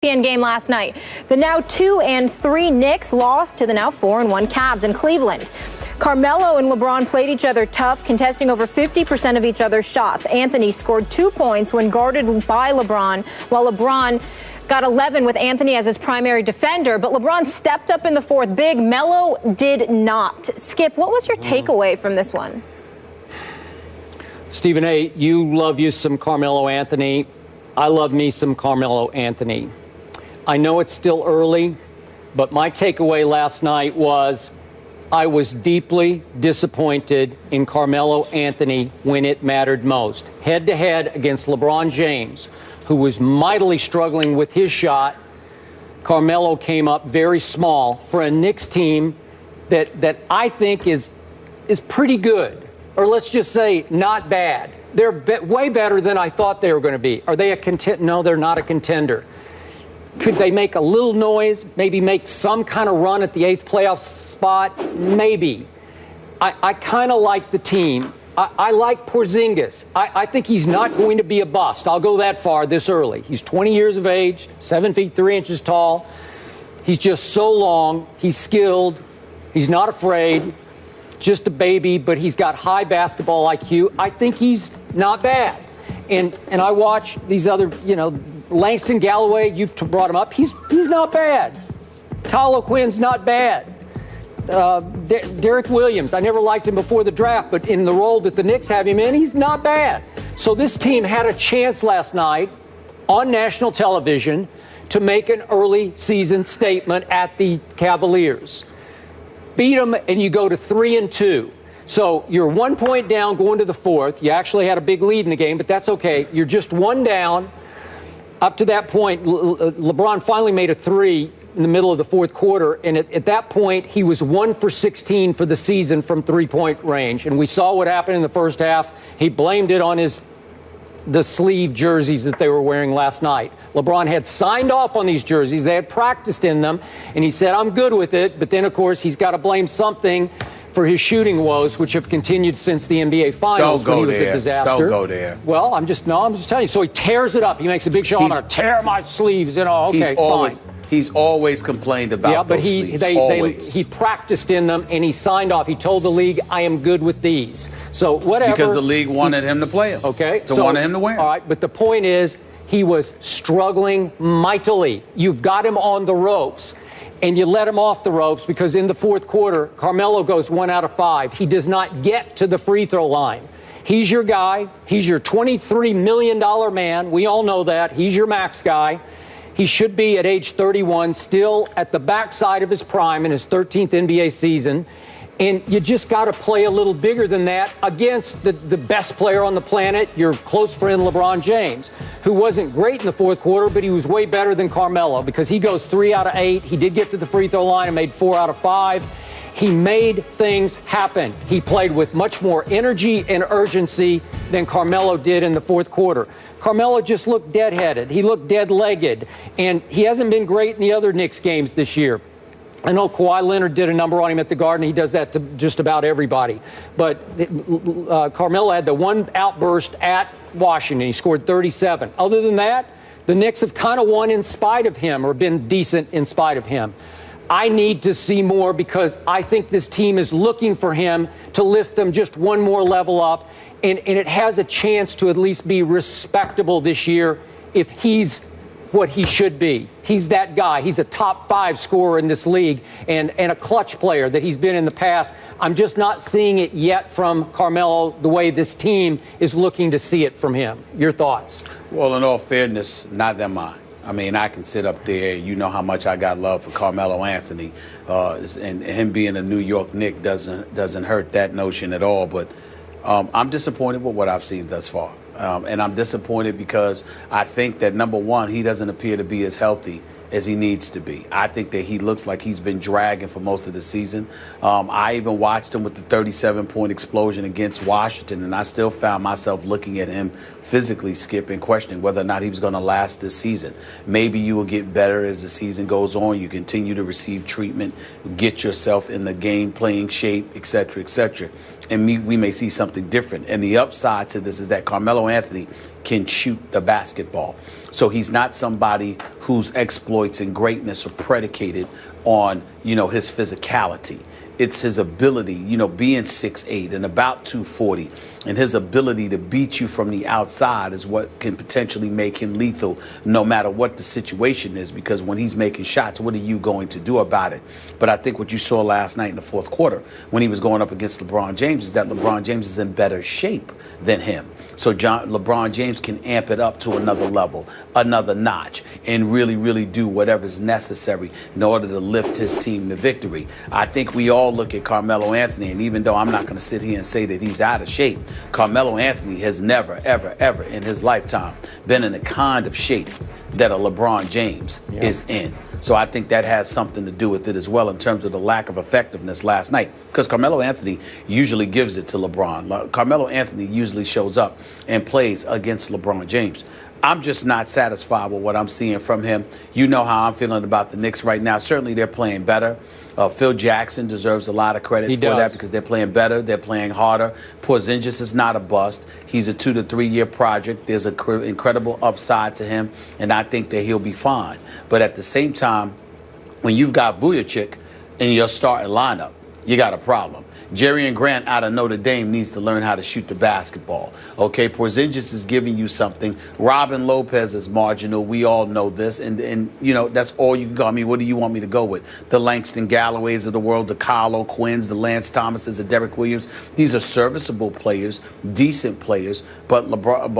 ESPN game last night. The now 2-3 Knicks lost to the now 4-1 Cavs in Cleveland. Carmelo and LeBron played each other tough, contesting over 50% of each other's shots. Anthony scored 2 points when guarded by LeBron, while LeBron got 11 with Anthony as his primary defender. But LeBron stepped up in the fourth big. Melo did not. Skip, what was your takeaway from this one? Stephen A., you love you some Carmelo Anthony. I love me some Carmelo Anthony. I know it's still early, but my takeaway last night was I was deeply disappointed in Carmelo Anthony when it mattered most. Head-to-head against LeBron James, who was mightily struggling with his shot, Carmelo came up very small for a Knicks team that I think is pretty good, or let's just say not bad. They're way better than I thought they were going to be. Are they a contender? No, they're not a contender. Could they make a little noise, maybe make some kind of run at the 8th playoff spot? Maybe. I kind of like the team. I like Porzingis. I think he's not going to be a bust. I'll go that far this early. He's 20 years of age, 7 feet 3 inches tall. He's just so long. He's skilled. He's not afraid. Just a baby, but he's got high basketball IQ. I think he's not bad. And I watch these other, Langston Galloway, you've brought him up. He's not bad. Kyle O'Quinn's not bad. Derek Williams, I never liked him before the draft, but in the role that the Knicks have him in, he's not bad. So this team had a chance last night on national television to make an early season statement at the Cavaliers. Beat them, and you go to 3-2. So you're 1 point down going to the fourth. You actually had a big lead in the game, but that's okay. You're just one down. Up to that point, LeBron finally made a three in the middle of the fourth quarter, and at that point, he was 1 for 16 for the season from three-point range. And we saw what happened in the first half. He blamed it on the sleeve jerseys that they were wearing last night. LeBron had signed off on these jerseys. They had practiced in them, and he said, I'm good with it. But then, of course, he's got to blame something for his shooting woes, which have continued since the NBA Finals when he was a disaster. Don't go there. Well, I'm just telling you. So he tears it up. He makes a big show. I'm going to tear my sleeves. Okay, fine. He's always complained about those sleeves. He practiced in them, and he signed off. He told the league, I am good with these. So whatever. Because the league wanted him to play them. Okay. Wanted him to wear them. All right, but the point is, he was struggling mightily. You've got him on the ropes, and you let him off the ropes because in the fourth quarter, Carmelo goes 1 out of 5. He does not get to the free throw line. He's your guy. He's your $23 million man. We all know that. He's your max guy. He should be at age 31, still at the backside of his prime in his 13th NBA season. And you just got to play a little bigger than that against the best player on the planet, your close friend LeBron James, who wasn't great in the fourth quarter, but he was way better than Carmelo because he goes 3 out of 8. He did get to the free throw line and made 4 out of 5. He made things happen. He played with much more energy and urgency than Carmelo did in the fourth quarter. Carmelo just looked deadheaded. He looked dead-legged, and he hasn't been great in the other Knicks games this year. I know Kawhi Leonard did a number on him at the Garden. He does that to just about everybody. But Carmelo had the one outburst at Washington. He scored 37. Other than that, the Knicks have kind of won in spite of him or been decent in spite of him. I need to see more because I think this team is looking for him to lift them just one more level up. And it has a chance to at least be respectable this year if he's what he should be. He's that guy. He's a top 5 scorer in this league and a clutch player that he's been in the past. I'm just not seeing it yet from Carmelo the way this team is looking to see it from him. Your thoughts? Well, in all fairness, not that mine. I mean, I can sit up there. You know how much I got love for Carmelo Anthony, and him being a New York Knick doesn't hurt that notion at all. But I'm disappointed with what I've seen thus far. And I'm disappointed because I think that, number one, he doesn't appear to be as healthy as he needs to be. I think that he looks like he's been dragging for most of the season. I even watched him with the 37-point explosion against Washington, and I still found myself looking at him physically, Skip, and questioning whether or not he was going to last this season. Maybe you will get better as the season goes on. You continue to receive treatment, get yourself in the game playing shape, et cetera, et cetera. and we may see something different. And the upside to this is that Carmelo Anthony can shoot the basketball. So he's not somebody whose exploits and greatness are predicated on, his physicality. It's his ability, being 6'8" and about 240, and his ability to beat you from the outside is what can potentially make him lethal no matter what the situation is, because when he's making shots, what are you going to do about it? But I think what you saw last night in the fourth quarter when he was going up against LeBron James is that LeBron James is in better shape than him. So LeBron James can amp it up to another level, another notch, and really, really do whatever's necessary in order to lift his team to victory. I think we all look at Carmelo Anthony, and even though I'm not going to sit here and say that he's out of shape, Carmelo Anthony has never, ever, ever in his lifetime been in the kind of shape that a LeBron James is in. So I think that has something to do with it as well in terms of the lack of effectiveness last night, because Carmelo Anthony usually gives it to LeBron. Carmelo Anthony usually shows up and plays against LeBron James. I'm just not satisfied with what I'm seeing from him. You know how I'm feeling about the Knicks right now. Certainly they're playing better. Phil Jackson deserves a lot of credit for that because they're playing better. They're playing harder. Porzingis is not a bust. He's a 2 to 3 year project. There's an incredible upside to him, and I think that he'll be fine. But at the same time, when you've got Vujacic in your starting lineup, you got a problem. Jerry Grant out of Notre Dame needs to learn how to shoot the basketball. Okay, Porzingis is giving you something. Robin Lopez is marginal. We all know this. And that's all you can go. I mean, what do you want me to go with? The Langston Galloways of the world, the Kyle O'Quinns, the Lance Thomases, the Derek Williams. These are serviceable players, decent players. But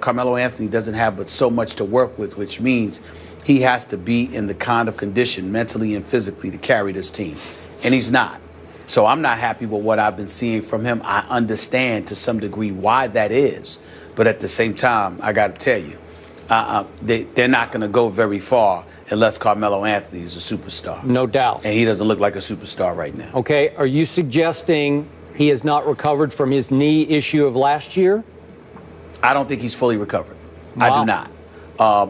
Carmelo Anthony doesn't have but so much to work with, which means he has to be in the kind of condition mentally and physically to carry this team. And he's not. So I'm not happy with what I've been seeing from him. I understand to some degree why that is. But at the same time, I got to tell you, they're not going to go very far unless Carmelo Anthony is a superstar. No doubt. And he doesn't look like a superstar right now. Okay. Are you suggesting he has not recovered from his knee issue of last year? I don't think he's fully recovered. Wow. I do not.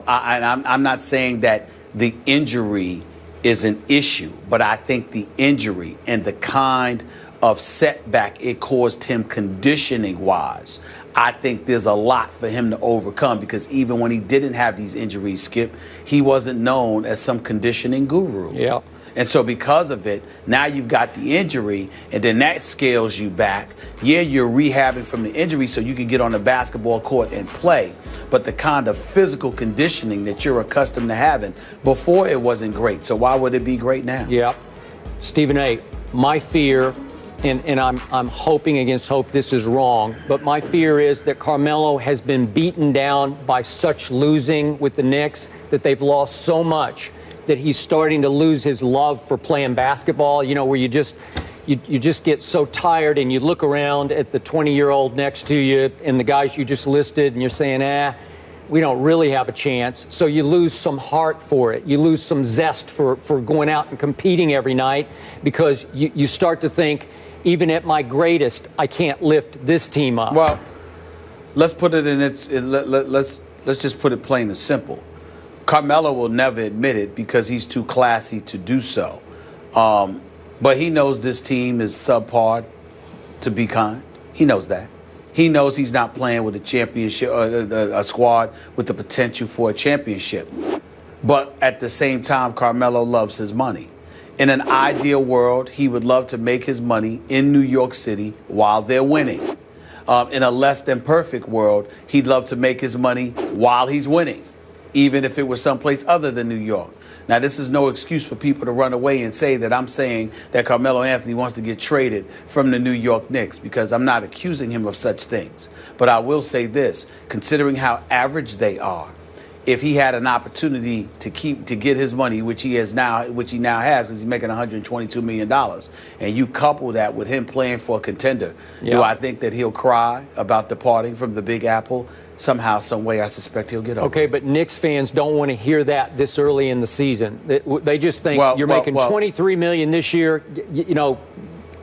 I'm not saying that the injury is an issue, but I think the injury and the kind of setback it caused him conditioning-wise, I think there's a lot for him to overcome, because even when he didn't have these injuries, Skip, he wasn't known as some conditioning guru. Yeah. And so because of it, now you've got the injury, and then that scales you back. Yeah, you're rehabbing from the injury so you can get on the basketball court and play. But the kind of physical conditioning that you're accustomed to having before, it wasn't great. So why would it be great now? Yeah. Stephen A., my fear, and I'm hoping against hope this is wrong, but my fear is that Carmelo has been beaten down by such losing with the Knicks that they've lost so much that he's starting to lose his love for playing basketball, where you just get so tired and you look around at the 20-year-old next to you and the guys you just listed and you're saying, we don't really have a chance. So you lose some heart for it. You lose some zest for going out and competing every night, because you start to think, even at my greatest, I can't lift this team up. Well, let's put it in let's just put it plain and simple. Carmelo will never admit it because he's too classy to do so. But he knows this team is subpar, to be kind. He knows that. He knows he's not playing with a championship, a squad with the potential for a championship. But at the same time, Carmelo loves his money. In an ideal world, he would love to make his money in New York City while they're winning. In a less than perfect world, he'd love to make his money while he's winning, even if it was someplace other than New York. Now, this is no excuse for people to run away and say that I'm saying that Carmelo Anthony wants to get traded from the New York Knicks, because I'm not accusing him of such things. But I will say this, considering how average they are, if he had an opportunity to get his money, which he now has, because he's making $122 million, and you couple that with him playing for a contender, do I think that he'll cry about departing from the Big Apple? Somehow, some way, I suspect he'll get over. Okay, but Knicks fans don't want to hear that this early in the season. They just think you're making $23 million this year.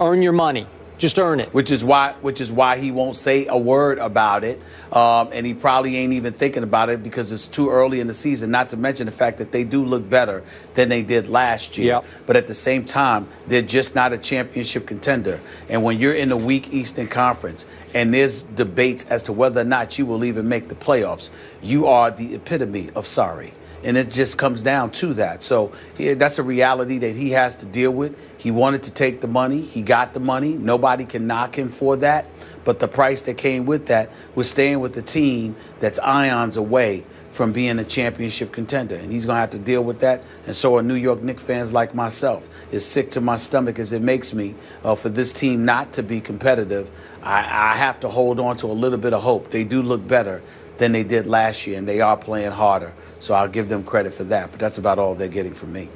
Earn your money. Just earn it. Which is why he won't say a word about it, and he probably ain't even thinking about it because it's too early in the season. Not to mention the fact that they do look better than they did last year. Yep. But at the same time, they're just not a championship contender. And when you're in a weak Eastern Conference and there's debates as to whether or not you will even make the playoffs, you are the epitome of sorry. And it just comes down to that. So that's a reality that he has to deal with. He wanted to take the money. He got the money. Nobody can knock him for that. But the price that came with that was staying with the team that's ions away from being a championship contender. And he's going to have to deal with that. And so are New York Knicks fans like myself. As sick to my stomach as it makes me for this team not to be competitive, I have to hold on to a little bit of hope. They do look better than they did last year, and they are playing harder. So I'll give them credit for that. But that's about all they're getting from me.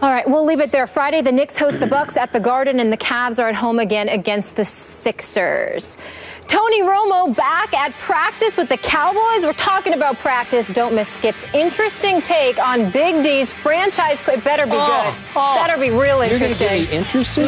All right, we'll leave it there. Friday, the Knicks host the Bucks at the Garden, and the Cavs are at home again against the Sixers. Tony Romo back at practice with the Cowboys. We're talking about practice. Don't miss Skip's interesting take on Big D's franchise. It better be good. Better be real interesting. You're going to get me interested?